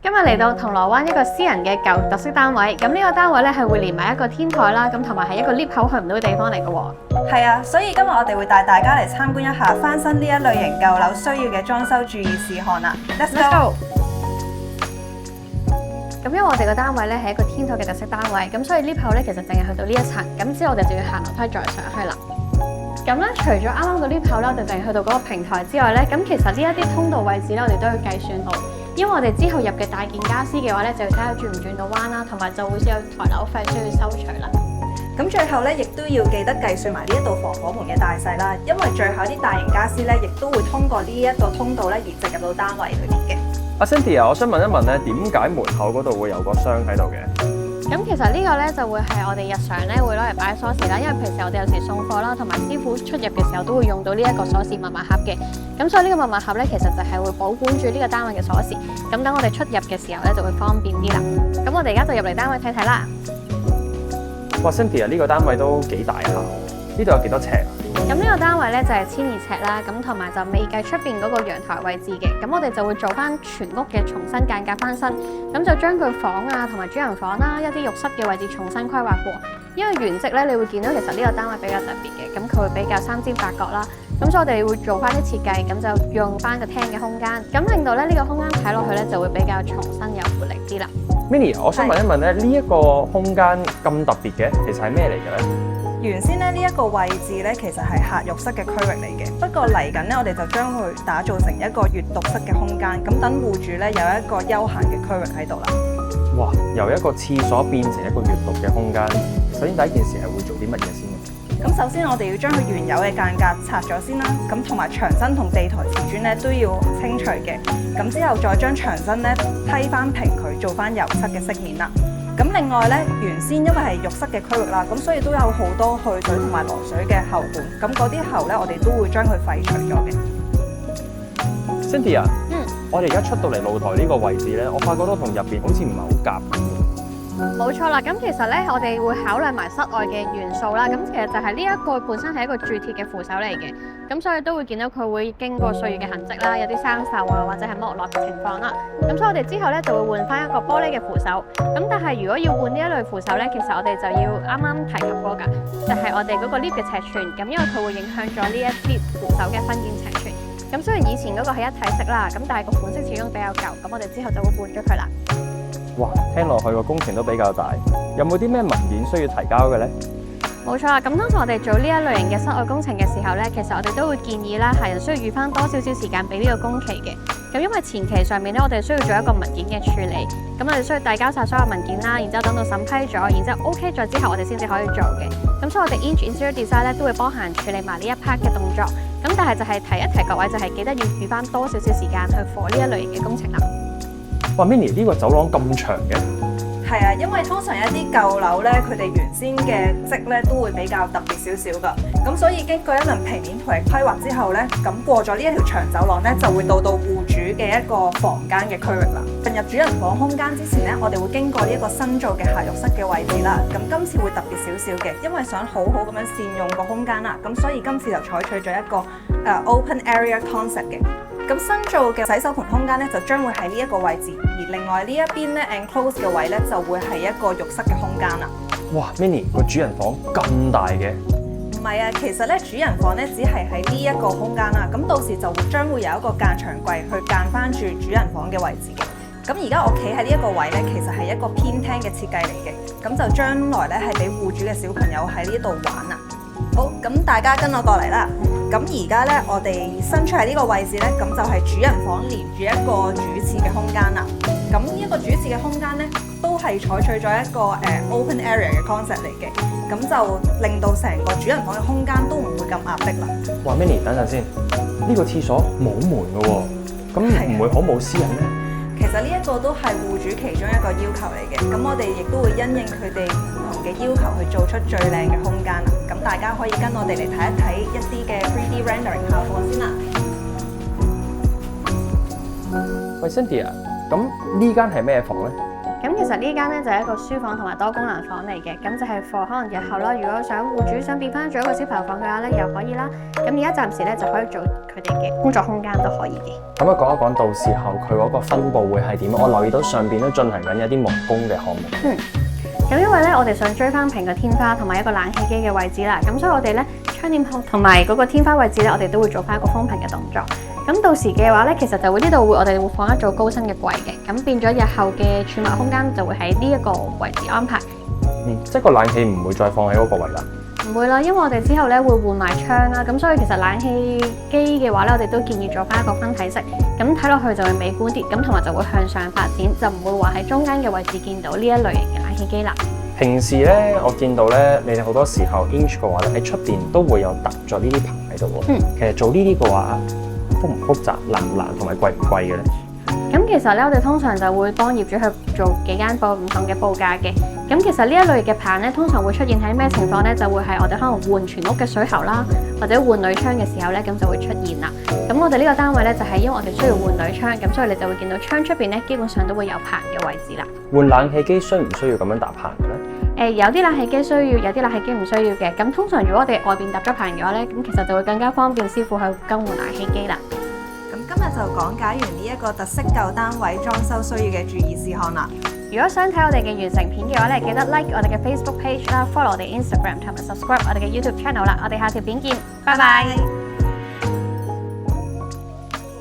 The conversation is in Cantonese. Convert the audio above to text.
今日嚟到銅鑼灣一個私人嘅舊特色單位，咁呢個單位咧係會連埋一個天台啦，咁同埋係一個 lift 口去唔到嘅地方嚟嘅喎。係啊，所以今日我哋會帶大家嚟參觀一下翻新呢一類型舊樓需要嘅裝修注意事項啦。Let's go！ 咁因為我哋個單位咧係一個天台嘅特色單位，咁所以 lift 口咧其實淨係去到呢一層，咁之後我哋就要行樓梯再上去啦。咁咧，除咗啱啱個 lift 口咧，我哋淨係去到嗰個平台之外咧，咁其實呢一啲通道位置咧，我哋都要計算好，因為我哋之後入嘅大件家私嘅話咧，就要睇下轉唔轉到彎啦，同埋就會有抬樓費需要收取啦。咁最後咧，亦都要記得計算埋呢一道防火門嘅大細啦，因為最後啲大型家私咧，亦都會通過呢一個通道咧而直入到單位裏邊嘅。阿 Cynthia，我想問一問咧，點解門口嗰度會有個箱喺度嘅？咁其實呢個咧就會係我哋日常咧會攞嚟擺鎖匙啦，因為平時我哋有時送貨啦，同埋師傅出入嘅時候都會用到呢一個鎖匙密碼盒嘅。咁所以呢個密碼盒咧，其實就係會保管住呢個單位嘅鎖匙。咁等我哋出入嘅時候咧，就會方便啲啦。咁我哋而家就入嚟單位睇睇啦。哇 ，Cynthia 呢個單位都幾大下，呢度有幾多尺啊？咁呢個單位咧就係1200尺啦，咁同埋就未計出邊嗰個陽台位置嘅，咁我哋就會做翻全屋嘅重新間隔翻新，咁就將佢房啊同埋主人房啦、一啲浴室嘅位置重新規劃過。因為原則咧，你會見到其實呢個單位比較特別嘅，咁佢會比較三尖八角啦，咁所以我哋會做翻啲設計，咁就用翻個廳嘅空間，咁令到咧呢個空間睇落去咧就會比較重新有活力啲啦。Minnie， 我想問一問咧，呢一個空間咁特別嘅，其實係咩嚟嘅咧？原先咧呢一個位置咧，其實係客浴室嘅區域嚟嘅。不過嚟緊咧，我哋就將佢打造成一個閱讀室嘅空間，咁等戶主咧有一個休閒嘅區域喺度啦。哇！由一個廁所變成一個閱讀嘅空間，首先第一件事係會做啲乜嘢先？咁首先我哋要將佢原有嘅間隔拆咗先啦，咁同埋牆身同地台瓷磚咧都要清除嘅。咁之後再將牆身咧批翻平佢，做翻油漆嘅飾面啦。咁另外咧，原先因為係浴室嘅區域啦，咁所以都有好多去水同埋來水嘅喉管，咁嗰啲喉咧，我哋都會將佢廢除咗嘅。Cynthia，我哋而家出到嚟露台呢個位置咧，我發覺到同入邊好似唔係好夾。冇錯啦，咁其實咧，我哋會考慮埋室外嘅元素啦。咁其實就係呢一個本身係一個鑄鐵嘅扶手嚟嘅，咁所以都會見到佢會經過歲月嘅痕跡啦，有啲生鏽啊或者係剝落嘅情況啦。咁所以我哋之後咧就會換翻一個玻璃嘅扶手。咁但係如果要換呢一類扶手咧，其實我哋就要啱啱提及過㗎，就係我哋嗰個 lift 嘅尺寸。咁因為佢會影響咗呢一啲扶手嘅分件尺寸。咁雖然以前嗰個係一體式啦，咁但係個款式始終比較舊，咁我哋之後就會換咗佢啦。哇，聽落去個工程都比較大，有冇啲咩文件需要提交嘅呢？冇錯啦，咁當時我哋做呢一類型嘅室外工程嘅時候呢，其實我哋都會建議啦，客人需要預翻多少少時間俾呢個工期嘅。咁因為前期上面呢，我哋需要做一個文件嘅處理，咁我哋需要遞交晒所有文件啦，然之後等到審批咗，然之後 OK 咗之後，我哋先至可以做嘅。咁所以我哋 Interior Design 咧都會包含處理埋呢一 part 嘅動作。咁但係就係提一提各位，就係記得要預翻多少少時間去做呢一類型嘅工程啦。哇 ，Minnie 呢個走廊咁長嘅？係啊，因為通常一啲舊樓咧，佢哋原先嘅則咧都會比較特別少少噶。咁所以經過一輪平面圖嘅規劃之後咧，咁過咗呢一條長走廊咧，就會到戶主嘅一個房間嘅區域啦。進入主人房空間之前咧，我哋會經過呢一個新造嘅客浴室嘅位置啦。咁今次會特別少少嘅，因為想好好咁樣善用個空間啦。咁所以今次就採取咗一個open area concept 嘅。咁新造嘅洗手盆空間咧，就將會喺呢一個位置，而另外呢一邊咧 enclose 嘅位咧，就會係一個浴室嘅空間啦。哇 ，Minnie 個主人房咁大嘅？唔係啊，其實咧主人房咧只係喺呢一個空間啦，咁到時就將會有一個間牆櫃去間翻住主人房嘅位置嘅。咁而家我企喺呢一個位咧，其實係一個偏廳嘅設計嚟嘅，咁就將來咧係俾戶主嘅小朋友喺呢度玩啊。好，咁大家跟我過嚟啦。咁而家咧，我哋伸出嚟呢個位置咧，咁就係主人房連住一個主廁嘅空間啦。咁呢一個主廁嘅空間咧，都係採取咗一個open area 嘅 concept 嚟嘅，咁就令到成個主人房嘅空間都唔會咁壓迫啦。哇 ，Minnie 等陣先，呢個廁所冇門嘅喎，咁唔會好冇私隱咩？其實呢一個都係戶主其中一個要求嚟嘅，咁我哋亦都會因應佢哋唔同嘅要求去做出最靚嘅空間啦。咁大家可以跟我哋嚟睇一睇一啲嘅 3D rendering 效果先啦。喂 ，Cynthia，咁呢間係咩房呢？咁咁其實呢間咧就係一個書房同埋多功能房嚟嘅，咁就係 for 可能日後啦，如果想戶主想變翻做一個小朋友房嘅話咧，又可以啦。咁而家暫時咧就可以做佢哋嘅工作空間都可以嘅。咁啊，講一講到時候佢嗰個分佈會係點？我留意到上邊都進行緊一啲木工嘅項目。咁因為咧，我哋想追翻平個天花同埋一個冷氣機嘅位置啦，咁所以我哋咧窗簾同埋嗰個天花位置咧，我哋都會做翻一個封平嘅動作。咁到時嘅話咧，其實就會呢度我哋會放一組高身嘅櫃嘅，咁變咗日後嘅儲物空間就會喺呢一個位置安排。即係個冷氣唔會再放喺嗰個位啦。唔會啦，因為我哋之後咧會換埋窗啦，咁所以其實冷氣機嘅話咧，我哋都建議做翻一個分體式，咁睇落去就會美觀啲，咁同埋就會向上發展，就唔會話喺中間嘅位置見到呢一類型嘅冷氣機啦。平時咧，我見到咧，你哋好多時候 inch 嘅話咧，喺出邊都會有搭咗呢啲棚喺度喎。其實做呢啲嘅話，複唔複雜、難唔難，同埋貴唔貴嘅咧？咁其實咧，我哋通常就會幫業主去做幾間唔同嘅報價嘅。咁其實呢一類嘅棚咧，通常會出現喺咩情況咧？就會係我哋可能換全屋嘅水喉啦，或者換鋁窗嘅時候咧，咁就會出現啦。咁我哋呢個單位咧，就係因為我哋需要換鋁窗，咁所以你就會見到窗出邊咧，基本上都會有棚嘅位置啦。換冷氣機需唔需要咁樣搭棚嘅咧？有啲冷氣機需要，有啲冷氣機唔需要嘅。咁通常如果我哋外邊搭咗棚嘅話咧，咁其實就會更加方便師傅去更換冷氣機啦。咁今日就講解完呢一個特色舊單位裝修需要嘅注意事項啦。如果想睇我哋嘅完成片嘅話咧，記得 like 我哋嘅 Facebook page 啦，follow 我哋 Instagram 同埋 subscribe 我哋嘅 YouTube channel 啦。我哋下條片見，拜拜。